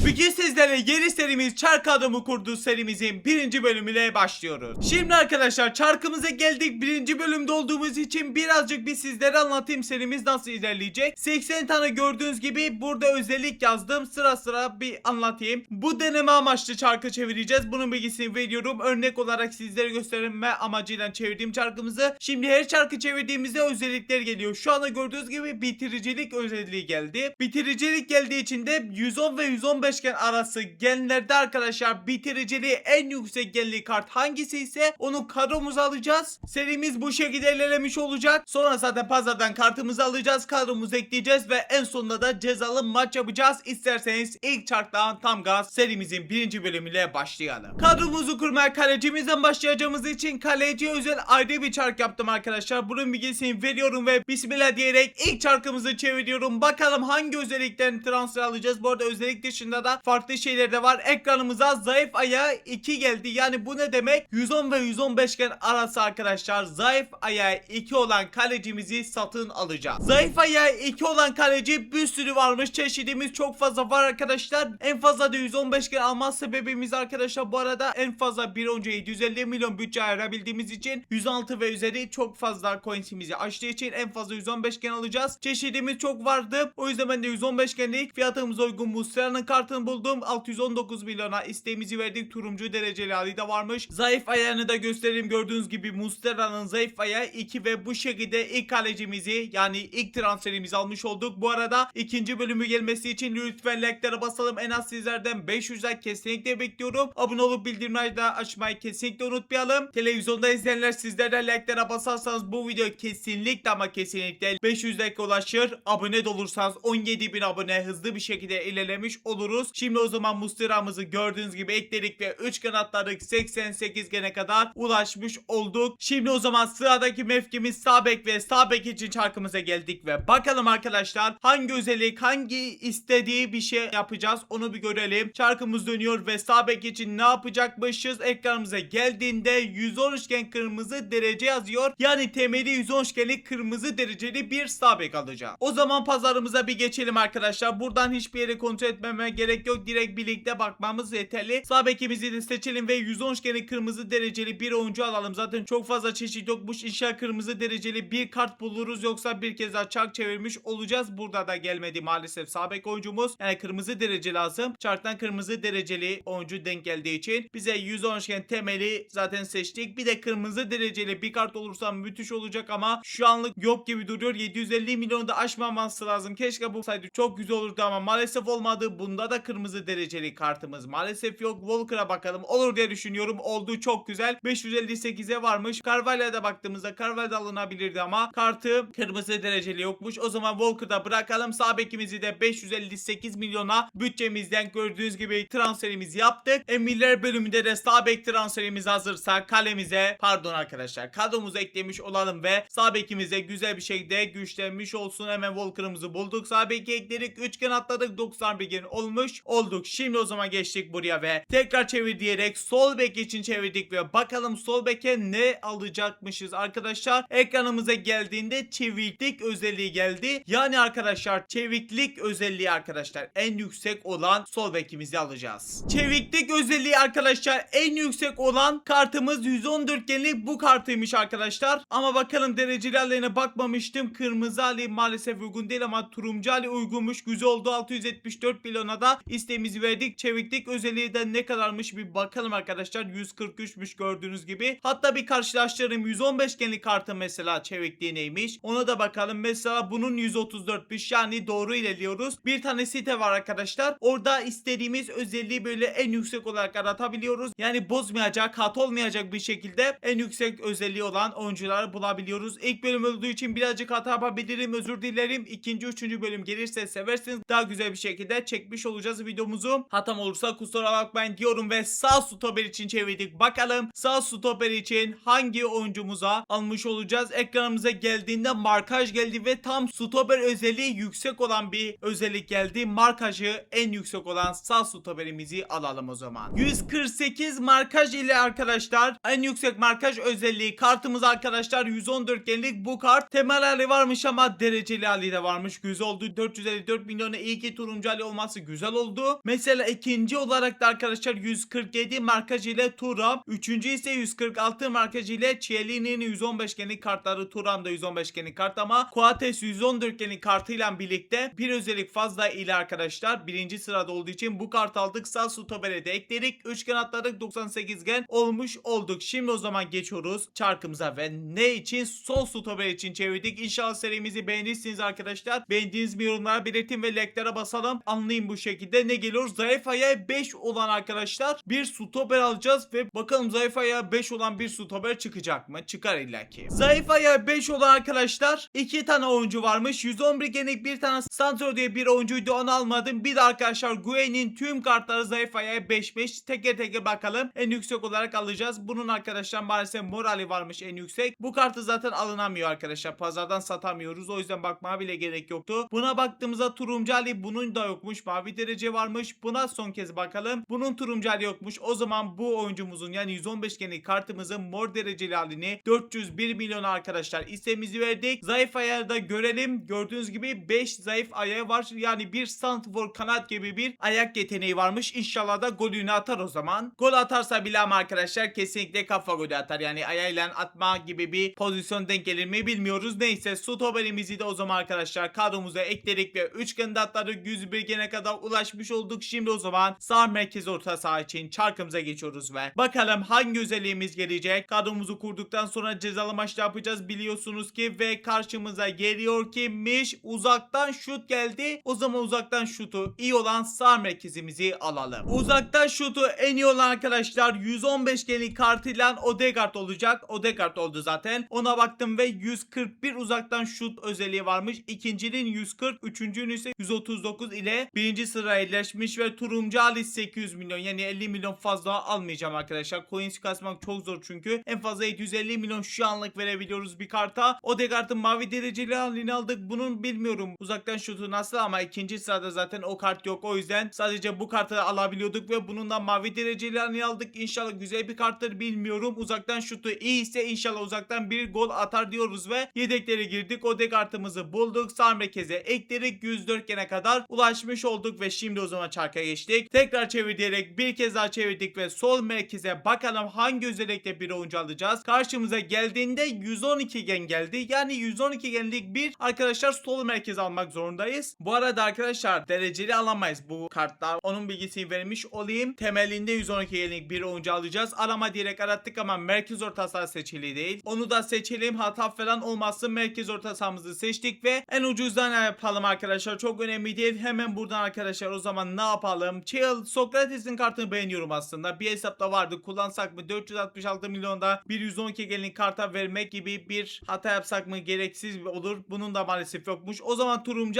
Bugün sizlerle yeni serimiz Çark Adamı Kurdu serimizin 1. bölümüyle başlıyoruz. Şimdi arkadaşlar çarkımıza geldik. 1. bölümde olduğumuz için birazcık bir sizlere anlatayım serimiz nasıl ilerleyecek. 80 tane gördüğünüz gibi burada özellik yazdım. Sıra sıra bir anlatayım. Bu deneme amaçlı çarkı çevireceğiz. Bunun bilgisini veriyorum. Örnek olarak sizlere gösterme amacıyla çevirdiğim çarkımızı. Şimdi her çarkı çevirdiğimizde özellikler geliyor. Şu anda gördüğünüz gibi bitiricilik özelliği geldi. Bitiricilik geldiği için de 110 ve 115 gen arası genlerde arkadaşlar bitiriciliği en yüksek genli kart hangisi ise onu kadromuza alacağız. Serimiz bu şekilde ilerlemiş olacak. Sonra zaten pazardan kartımızı alacağız. Kadromuzu ekleyeceğiz ve en sonunda da cezalı maç yapacağız. İsterseniz ilk çarktan tam gaz serimizin 1. bölümüyle başlayalım. Kadromuzu kurmaya kalecimizden başlayacağımız için kaleciye özel ayrı bir çark yaptım arkadaşlar. Bunun bilgisini veriyorum ve bismillah diyerek ilk çarkımızı çeviriyorum. Bakalım hangi özellikten transfer alacağız. Bu arada özellik dışında da farklı şeyler de var. Ekranımıza zayıf ayağı 2 geldi. Yani bu ne demek? 110 ve 115 gen arası arkadaşlar zayıf ayağı 2 olan kalecimizi satın alacağız. Zayıf ayağı 2 olan kaleci bir sürü varmış. Çeşidimiz çok fazla var arkadaşlar. En fazla da 115 gen alma sebebimiz arkadaşlar bu arada en fazla bir önce 750 milyon bütçe ayırabildiğimiz için 106 ve üzeri çok fazla coinsimizi açtığı için en fazla 115 gen alacağız. Çeşidimiz çok vardı. O yüzden ben de 115 genlik fiyatımıza uygun Muslera'nın kartını buldum. 619 milyona isteğimizi verdik. Turuncu dereceli hali de varmış. Zayıf ayağını da göstereyim. Gördüğünüz gibi Muslera'nın zayıf ayağı 2 ve bu şekilde ilk kalecimizi yani ilk transferimizi almış olduk. Bu arada ikinci bölümü gelmesi için lütfen like'lara basalım. En az sizlerden 500 like kesinlikle bekliyorum. Abone olup bildirimleri de açmayı kesinlikle unutmayalım. Televizyonda izleyenler sizler de like'lara basarsanız bu video kesinlikle ama kesinlikle 500 like ulaşır. Abone de olursanız 17.000 abone hızlı bir şekilde ilerlemiş oluruz. Şimdi o zaman Muslera'mızı gördüğünüz gibi ekledik ve 3 kanatladık 88 gene kadar ulaşmış olduk. Şimdi o zaman sıradaki mevkimiz sağ bek ve sağ bek için çarkımıza geldik ve bakalım arkadaşlar hangi özellik hangi istediği bir şey yapacağız onu bir görelim. Çarkımız dönüyor ve sağ bek için ne yapacakmışız? Ekranımıza geldiğinde 113 gen kırmızı derece yazıyor. Yani temeli 113 genlik kırmızı dereceli bir sağ bek alacağız. O zaman pazarımıza bir geçelim arkadaşlar. Buradan hiçbir yere kontrol etmeme gerek yok. Direkt birlikte bakmamız yeterli. Sağ bekimizi de seçelim ve 113 genlik kırmızı dereceli bir oyuncu alalım. Zaten çok fazla çeşit yokmuş. İnşallah kırmızı dereceli bir kart buluruz. Yoksa bir kez daha çark çevirmiş olacağız. Burada da gelmedi maalesef sağ bek oyuncumuz. Yani kırmızı derece lazım. Çarktan kırmızı dereceli oyuncu denk geldiği için bize 113 gen temeli zaten seçtik. Bir de kırmızı dereceli bir kart olursa müthiş olacak ama şu anlık yok gibi duruyor. 750 milyonu da aşmaması lazım. Keşke bu olsaydı çok güzel olurdu ama maalesef olmadı. Bunda da kırmızı dereceli kartımız maalesef yok. Walker'a bakalım. Olur diye düşünüyorum. Oldu çok güzel. 558'e varmış. Carvalho'ya da baktığımızda Carvalho alınabilirdi ama kartı kırmızı dereceli yokmuş. O zaman Walker'da bırakalım. Sağ bekimizi de 558 milyona bütçemizden gördüğünüz gibi transferimizi yaptık. Emirler bölümünde de sağ bek transferimiz hazırsa kalemize pardon arkadaşlar kadromuza eklemiş olalım ve sağ bekimize güzel bir şekilde güçlenmiş olsun. Hemen Walker'ımızı bulduk. Sağ beki ekledik. 3 gen atladık. 91 gen olmuş olduk. Şimdi o zaman geçtik buraya ve tekrar çevir diyerek sol bek için çevirdik ve bakalım sol beke ne alacakmışız arkadaşlar. Ekranımıza geldiğinde çeviklik özelliği geldi. Yani arkadaşlar çeviklik özelliği arkadaşlar en yüksek olan sol bekimizi alacağız. Çeviklik özelliği arkadaşlar en yüksek olan kartımız 114 genlik bu kartıymış arkadaşlar. Ama bakalım dereceli haline bakmamıştım. Kırmızı hali maalesef uygun değil ama turuncu hali uygunmuş. Güzel oldu. 674 milyona da isteğimizi verdik. Çeviklik özelliği de ne kadarmış bir bakalım arkadaşlar. 143'müş gördüğünüz gibi. Hatta bir karşılaştırayım. 115 genlik kartı mesela çevikliği neymiş? Ona da bakalım. Mesela bunun 134'müş. Yani doğru ilerliyoruz. Bir tane site var arkadaşlar. Orada istediğimiz özelliği böyle en yüksek olarak aratabiliyoruz. Yani bozmayacak, hata olmayacak bir şekilde en yüksek özelliği olan oyuncuları bulabiliyoruz. İlk bölüm olduğu için birazcık hata yapabilirim. Özür dilerim. İkinci, üçüncü bölüm gelirse seversiniz. Daha güzel bir şekilde çekmiş olacağız videomuzu. Hatam olursa kusura bakmayın diyorum ve sağ stoper için çevirdik. Bakalım sağ stoper için hangi oyuncumuza almış olacağız. Ekranımıza geldiğinde markaj geldi ve tam stoper özelliği yüksek olan bir özellik geldi. Markajı en yüksek olan sağ stoperimizi alalım o zaman. 148 markaj ile arkadaşlar en yüksek markaj özelliği kartımız arkadaşlar 114 genlik bu kart. Temel hali varmış ama dereceli hali de varmış. Güzel oldu. 454 milyona iyi ki turuncu hali olması güzel güzel oldu. Mesela ikinci olarak da arkadaşlar 147 markaj ile Thuram. Üçüncü ise 146 markaj ile Chiellini'nin 115 genlik kartları. Thuram'da 115 genlik kart ama Coates 114 genlik kartıyla birlikte bir özellik fazla ile arkadaşlar birinci sırada olduğu için bu kart aldık. Sağ stopere de ekledik. 3 gen atladık, 98 gen olmuş olduk. Şimdi o zaman geçiyoruz çarkımıza ve ne için? Sol stoper için çevirdik. İnşallah serimizi beğenirsiniz arkadaşlar. Beğendiğiniz bir yorumlara belirtin ve like'lara basalım. Anlayın bu şekilde. Ne geliyor? Zayıf ayağı 5 olan arkadaşlar bir stoper alacağız ve bakalım zayıf ayağı 5 olan bir stoper çıkacak mı? Çıkar illaki. Zayıf ayağı 5 olan arkadaşlar 2 tane oyuncu varmış. 111 genlik bir tane Santro diye bir oyuncuydu, onu almadım. Bir de arkadaşlar Gue'nin tüm kartları zayıf ayağı 5'miş. Teker teker bakalım. En yüksek olarak alacağız. Bunun arkadaşlar maalesef morali varmış en yüksek. Bu kartı zaten alınamıyor arkadaşlar. Pazardan satamıyoruz. O yüzden bakmaya bile gerek yoktu. Buna baktığımızda turuncu hali bunun da yokmuş. Mavi derece varmış. Buna son kez bakalım. Bunun turuncu hali yokmuş. O zaman bu oyuncumuzun yani 115 genlik kartımızın mor dereceli halini 401 milyon arkadaşlar istemizi verdik. Zayıf ayağı da görelim. Gördüğünüz gibi 5 zayıf ayağı var. Yani bir santrfor kanat gibi bir ayak yeteneği varmış. İnşallah da golünü atar o zaman. Gol atarsa bile ama arkadaşlar kesinlikle kafa golü atar. Yani ayağıyla atma gibi bir pozisyon denk gelir mi bilmiyoruz. Neyse stoperimizi de o zaman arkadaşlar kadromuza ekledik ve 3 kandidatları 101 gene kadar ulaşmış olduk. Şimdi o zaman sağ merkez orta saha için çarkımıza geçiyoruz ve bakalım hangi özelliğimiz gelecek. Kadromuzu kurduktan sonra cezalı maçta yapacağız biliyorsunuz ki ve karşımıza geliyor kimmiş? Uzaktan şut geldi. O zaman uzaktan şutu iyi olan sağ merkezimizi alalım. Uzaktan şutu en iyi olan arkadaşlar 115 genlik kartıyla Odegaard olacak. Odegaard oldu zaten. Ona baktım ve 141 uzaktan şut özelliği varmış. İkincinin 140, üçüncünün ise 139 ile birinci sıraya yerleşmiş ve turuncu hali 800 milyon. Yani 50 milyon fazla almayacağım arkadaşlar. Coins kasmak çok zor çünkü. En fazla 750 milyon şu anlık verebiliyoruz bir karta. Odegaard'ın mavi dereceli halini aldık. Bunun bilmiyorum uzaktan şutu nasıl ama ikinci sırada zaten o kart yok. O yüzden sadece bu kartı alabiliyorduk ve bunun da mavi dereceli halini aldık. İnşallah güzel bir karttır bilmiyorum. Uzaktan şutu iyi ise inşallah uzaktan bir gol atar diyoruz ve yedeklere girdik. Odegaard'ımızı bulduk. Sağ merkeze ekledik. 104 gene kadar ulaşmış olduk ve şimdi o zaman çarka geçtik. Tekrar çevir diyerek bir kez daha çevirdik ve sol merkeze bakalım hangi özellikle bir oyuncu alacağız. Karşımıza geldiğinde 112 gen geldi. Yani 112 genlik bir arkadaşlar sol merkez almak zorundayız. Bu arada arkadaşlar dereceli alamayız bu kartlar. Onun bilgisini vermiş olayım. Temelinde 112 genlik bir oyuncu alacağız. Arama direkt arattık ama merkez orta saha seçili değil. Onu da seçelim. Hata falan olmazsa merkez orta sahamızı seçtik ve en ucuzdan yapalım arkadaşlar. Çok önemli değil. Hemen buradan arkadaşlar o zaman ne yapalım? Sokrates'in kartını beğeniyorum aslında. Bir hesapta vardı. Kullansak mı? 466 milyonda bir 112 genlik karta vermek gibi bir hata yapsak mı? Gereksiz olur. Bunun da maalesef yokmuş. O zaman turuncu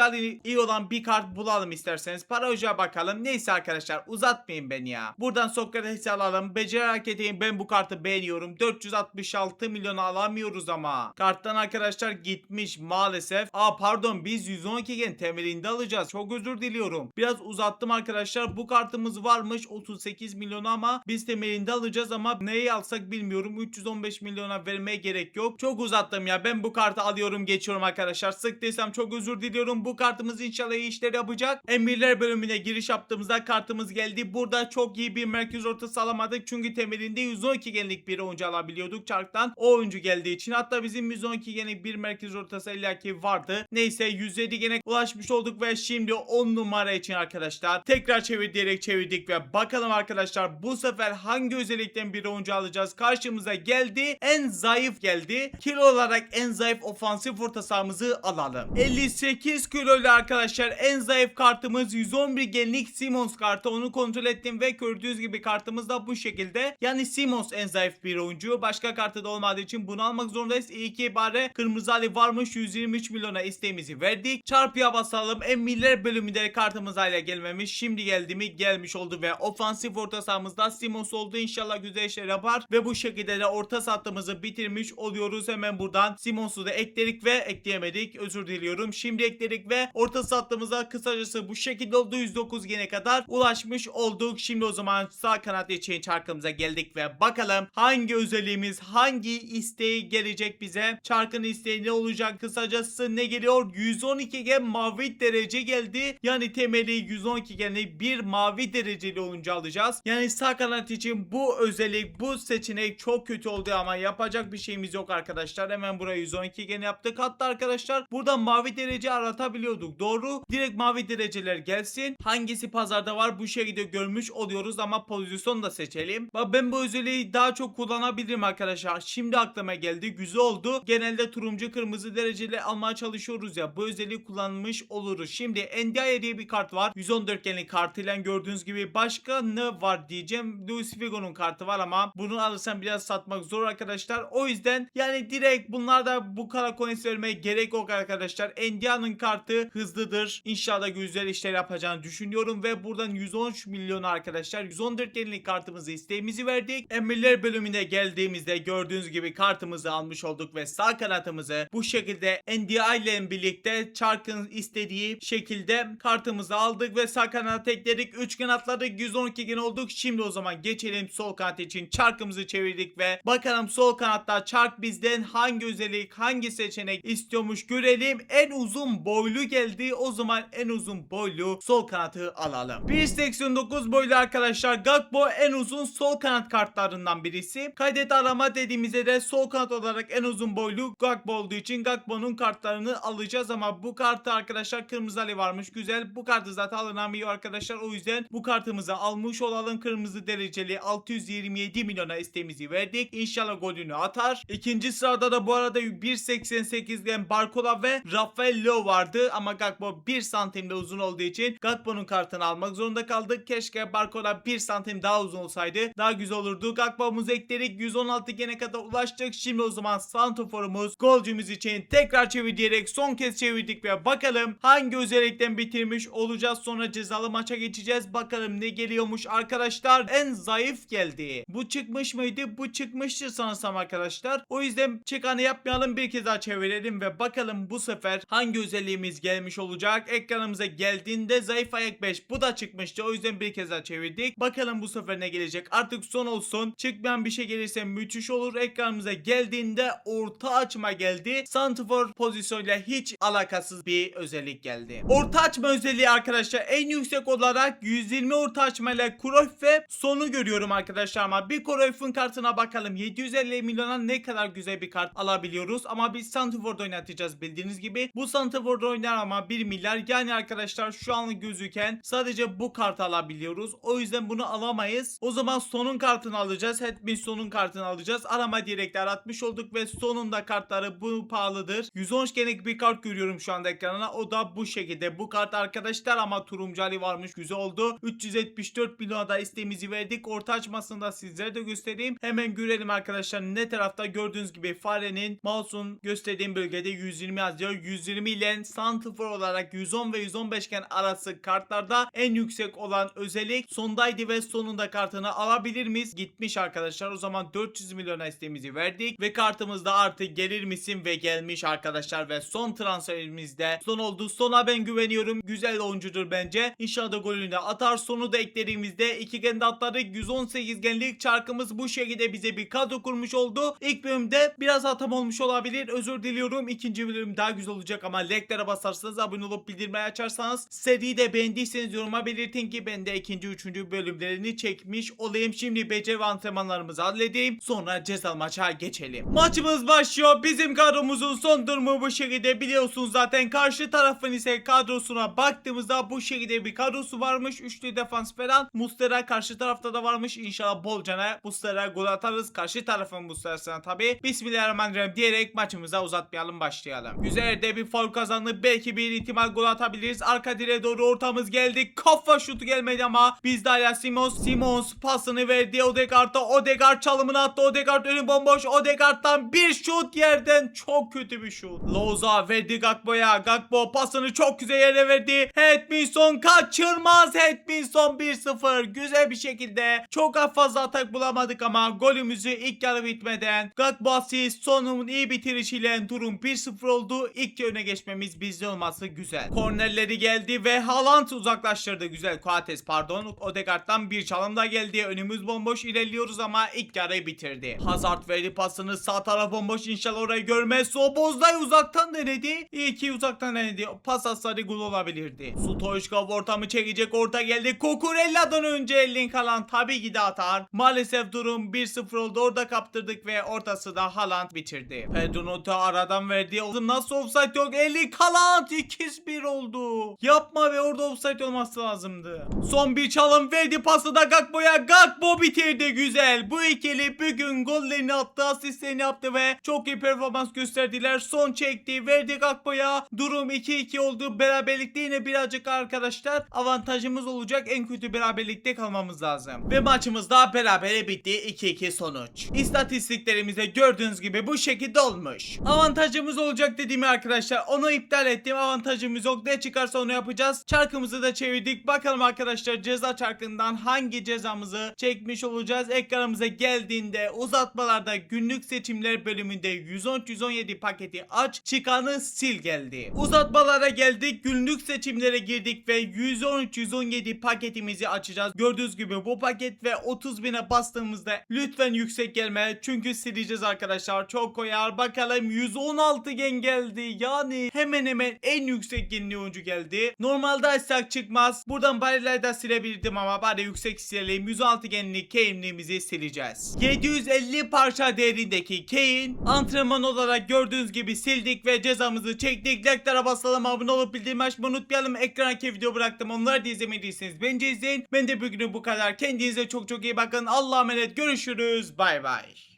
iyi olan bir kart bulalım isterseniz. Para hoca bakalım. Neyse arkadaşlar uzatmayın beni ya. Buradan Sokrates'i alalım. Beceri hareketiyim. Ben bu kartı beğeniyorum. 466 milyona alamıyoruz ama. Karttan arkadaşlar gitmiş maalesef. Pardon biz 112 gen temelinde alacağız. Çok özür diliyorum. Biraz uzattım arkadaşlar. Bu kartımız varmış 38 milyon ama biz temelinde alacağız ama neyi alsak bilmiyorum. 315 milyona vermeye gerek yok. Çok uzattım ya. Ben bu kartı alıyorum geçiyorum arkadaşlar. Sıktıysam çok özür diliyorum. Bu kartımız inşallah iyi işler yapacak. Emirler bölümüne giriş yaptığımızda kartımız geldi. Burada çok iyi bir merkez ortası alamadık. Çünkü temelinde 112 genlik bir oyuncu alabiliyorduk çarktan. O oyuncu geldiği için. Hatta bizim 112 genlik bir merkez ortası illaki vardı. Neyse 107 gene ulaşmış olduk ve şimdi 10 numara için arkadaşlar tekrar çevir diyerek çevirdik ve bakalım arkadaşlar bu sefer hangi özellikten bir oyuncu alacağız? Karşımıza geldi. En zayıf geldi. Kilo olarak en zayıf ofansif orta sahamızı alalım. 58 kiloyla arkadaşlar en zayıf kartımız 111 genlik Simons kartı. Onu kontrol ettim ve gördüğünüz gibi kartımız da bu şekilde. Yani Simons en zayıf bir oyuncu. Başka kartı da olmadığı için bunu almak zorundayız. İyi ki bari kırmızı hali varmış. 123 milyona isteğimizi verdik. Çarpıya basalım. Emirler bölümünde kartımız hala gelmemiş. Şimdi geldi mi? Gelmiş oldu ve ofansif orta sahamızda Simons oldu. İnşallah güzel işler yapar ve bu şekilde de orta sattığımızı bitirmiş oluyoruz. Hemen buradan Simons'u da ekledik ve ekleyemedik. Özür diliyorum. Şimdi ekledik ve orta sattığımıza kısacası bu şekilde oldu. 109 gene kadar ulaşmış olduk. Şimdi o zaman sağ kanat için çarkımıza geldik ve bakalım hangi özelliğimiz, hangi isteği gelecek bize? Çarkın isteği ne olacak? Kısacası ne geliyor? 112 gen mavi derece geldi. Yani temeli 112 genlik bir mavi dereceli oyuncu alacağız. Yani sağ kanat için bu özellik, bu seçenek çok kötü oldu ama yapacak bir şeyimiz yok arkadaşlar. Hemen buraya 112 gen yaptık. Hatta arkadaşlar buradan mavi derece aratabiliyorduk. Doğru. Direkt mavi dereceler gelsin. Hangisi pazarda var bu şekilde görmüş oluyoruz ama pozisyon da seçelim. Bak ben bu özelliği daha çok kullanabilirim arkadaşlar. Şimdi aklıma geldi. Güzel oldu. Genelde turuncu kırmızı dereceli almaya çalışıyoruz ya. Bu özelliği kullanmış oluruz. Şimdi NDI diye bir kart var. 114 genlik kartıyla gördüğünüz gibi başka ne var diyeceğim. Luis Figo'nun kartı var ama bunu alırsam biraz satmak zor arkadaşlar. O yüzden yani direkt bunlarda bu kara coins vermeye gerek yok arkadaşlar. NDI'nin kartı hızlıdır. İnşallah güzel işler yapacağını düşünüyorum ve buradan 113 milyon arkadaşlar 114 genlik kartımızı isteğimizi verdik. Emirler bölümüne geldiğimizde gördüğünüz gibi kartımızı almış olduk ve sağ kanatımızı bu şekilde NDI ile birlikte Çark'ın istediği şekilde kartımızı aldık ve sağ kanata ekledik. 3 kanatladık, 112 gen olduk. Şimdi o zaman geçelim sol kanat için. Çarkımızı çevirdik ve bakalım sol kanatta Çark bizden hangi özellik, hangi seçenek istiyormuş görelim. En uzun boylu geldi. O zaman en uzun boylu sol kanatı alalım. 1.89 boylu arkadaşlar. Gakpo en uzun sol kanat kartlarından birisi. Kaydet arama dediğimizde de sol kanat olarak en uzun boylu Gakpo olduğu için Gakpo'nun kartlarını alacağız ama bu kartı arkadaşlar kırmızı ali varmış. Güzel. Bu kartı zaten alınamıyor arkadaşlar. O yüzden bu kartımızı almış olalım. Kırmızı dereceli 627 milyona isteğimizi verdik. İnşallah golünü atar. İkinci sırada da bu arada 1.88'den Barcola ve Rafael Leao vardı ama Gakpo 1 santimde uzun olduğu için Gakpo'nun kartını almak zorunda kaldık. Keşke Barcola 1 santim daha uzun olsaydı daha güzel olurdu. Gakpo'muzu ekledik. 116 gene kadar ulaştık. Şimdi o zaman santroforumuz golcümüz için tekrar çevir diyerek son kez çevirdik ve bakalım hangi özellikten bitirmiş olacağız. Sonra cezalı maça geçeceğiz. Bakalım ne geliyormuş arkadaşlar. En zayıf geldi. Bu çıkmış mıydı? Bu çıkmıştır sanırsam arkadaşlar. O yüzden çıkanı yapmayalım. Bir kez daha çevirelim ve bakalım bu sefer hangi özelliğimiz gelmiş olacak. Ekranımıza geldiğinde zayıf ayak 5. Bu da çıkmıştı. O yüzden bir kez daha çevirdik. Bakalım bu sefer ne gelecek. Artık son olsun. Çıkmayan bir şey gelirse müthiş olur. Ekranımıza geldiğinde orta açma geldi. Santrfor pozisyonuyla hiç alakasız bir özellik geldi. Orta açma özelliği arkadaşlar en yüksek olarak 120 orta açma ile Cruyff ve sonu görüyorum arkadaşlar ama bir Cruyff'un kartına bakalım. 750 milyona ne kadar güzel bir kart alabiliyoruz ama biz Santrfor'da oynatacağız bildiğiniz gibi. Bu Santrfor'da oynar ama 1 milyar yani arkadaşlar şu anlık gözüken sadece bu kartı alabiliyoruz. O yüzden bunu alamayız. O zaman sonun kartını alacağız. Hetmin sonun kartını alacağız. Arama direkt aratmış olduk ve sonunda kartları bu pahalıdır. 110 genlik bir kart görüyorum şu anda ekranına. O da bu şekilde. Bu kart arkadaşlar ama turuncu ali varmış. Güzel oldu. 374 milyona da isteğimizi verdik. Orta açmasını da sizlere de göstereyim. Hemen görelim arkadaşlar. Ne tarafta gördüğünüz gibi farenin mouse'un gösterdiğim bölgede 120 yazıyor. 120 ile santrfor olarak 110 ve 115 gen arası kartlarda en yüksek olan özellik sondaydı ve sonunda kartını alabilir miyiz? Gitmiş arkadaşlar. O zaman 400 milyona isteğimizi verdik ve kartımızda artık gelir misin ve gelmiş arkadaşlar ve son transferimizde son oldu. Sona ben güveniyorum. Güzel oyuncudur bence. İnşallah golünü de atar. Sonu da eklediğimizde 2 gen de atladık. 118 genlik Çarkımız bu şekilde bize bir kadro kurmuş oldu. İlk bölümde biraz hatam olmuş olabilir. Özür diliyorum. İkinci bölüm daha güzel olacak ama likelere basarsanız, abone olup bildirimleri açarsanız, seriyi de beğendiyseniz yoruma belirtin ki ben de ikinci, üçüncü bölümlerini çekmiş olayım. Şimdi beceri ve antrenmanlarımızı halledeyim. Sonra cezalı maça geçelim. Maçımız başlıyor. Bizim kadromuzun son durumu bu şekilde biliyorsunuz zaten. Karşı tarafın ise kadrosuna baktığımızda bu şekilde bir kadrosu varmış. Üçlü defans falan. Muslera karşı tarafta da varmış. İnşallah bolcana Muslera gol atarız. Karşı tarafın Muslera'sına tabi. Bismillahirrahmanirrahim diyerek maçımıza uzatmayalım, başlayalım. Güzel de bir faul kazandı. Belki bir ihtimal gol atabiliriz. Arka direğe doğru ortamız geldi. Kafa şutu gelmedi ama biz de hala Simons pasını verdi Odegaard'a. Odegaard çalımını attı. Odegaard önü bomboş. Odegaard'dan bir şut, yerden çok kötü bir şut. Loza verdi Gakpo'ya. Gakpo pasını çok güzel yere verdi. Hetminson kaçırmaz. Hetminson 1-0. Güzel bir şekilde. Çok fazla atak bulamadık ama golümüzü ilk yarı bitmeden Gakpo asist, Son'un iyi bitirişiyle durum 1-0 oldu. İlk öne geçmemiz bizde olması güzel. Kornerleri geldi ve Haaland uzaklaştırdı. Güzel. Coates pardon. Odegaard'dan bir çalım da geldi. Önümüz bomboş, ilerliyoruz ama ilk yarıyı bitirdi. Hazard verdi pasını. Sağ taraf bomboş. İnşallah orayı görmez. Sobozlay uzaktan denedi. İyi ki uzaktan denedi. Pas asları gol olabilirdi. Moşkov ortamı çekecek, orta geldi. Cucurella'dan önce Erling Haaland tabii ki de atar. Maalesef durum 1-0 oldu. Orada kaptırdık ve ortası da Haaland bitirdi. Pedro Neto aradan verdi. Oğlum nasıl offside yok? Erling Haaland 2-1 oldu. Yapma, ve orada offside olması lazımdı. Son bir çalım verdi, pası da Gakpo'ya. Gakpo bitirdi, güzel. Bu ikili bugün gollerini attı, asistlerini yaptı ve çok iyi performans gösterdiler. Son çekti, verdi Gakpo'ya. Durum 2-2 oldu. Beraberlikte yine birazcık arkadaşlar avantajımız olacak. En kötü beraberlikte kalmamız lazım. Ve maçımız da berabere bitti. 2-2 sonuç. İstatistiklerimize gördüğünüz gibi bu şekilde olmuş. Avantajımız olacak dediğimi arkadaşlar, onu iptal ettim. Avantajımız yok. Ne çıkarsa onu yapacağız. Çarkımızı da çevirdik. Bakalım arkadaşlar ceza çarkından hangi cezamızı çekmiş olacağız. Ekranımıza geldiğinde uzatmalarda günlük seçimler bölümünde 113-117 paketi aç, çıkanı sil geldi. Uzatmalara geldik. Günlük seçimlere girdik ve 113-117 paketimizi açacağız. Gördüğünüz gibi bu paket ve 30.000'e bastığımızda lütfen yüksek gelme. Çünkü sileceğiz arkadaşlar. Çok koyar. Bakalım 116 gen geldi. Yani hemen hemen en yüksek genli oyuncu geldi. Normalde açsak çıkmaz. Buradan barileri de silebilirdim ama bari yüksek silelim. 106 genli Kane'imizi sileceğiz. 750 parça değerindeki Kane antrenman olarak gördüğünüz gibi sildik ve cezamızı çektik. Like'lara basalım, abone olup bildirim açmayı unutmayalım. Ekrana video bıraktım. Onları da izlemediyseniz bence izleyin. Ben de bugün bu kadar. Kendinize çok çok iyi bakın. Allah'a emanet. Görüşürüz. Bay bay.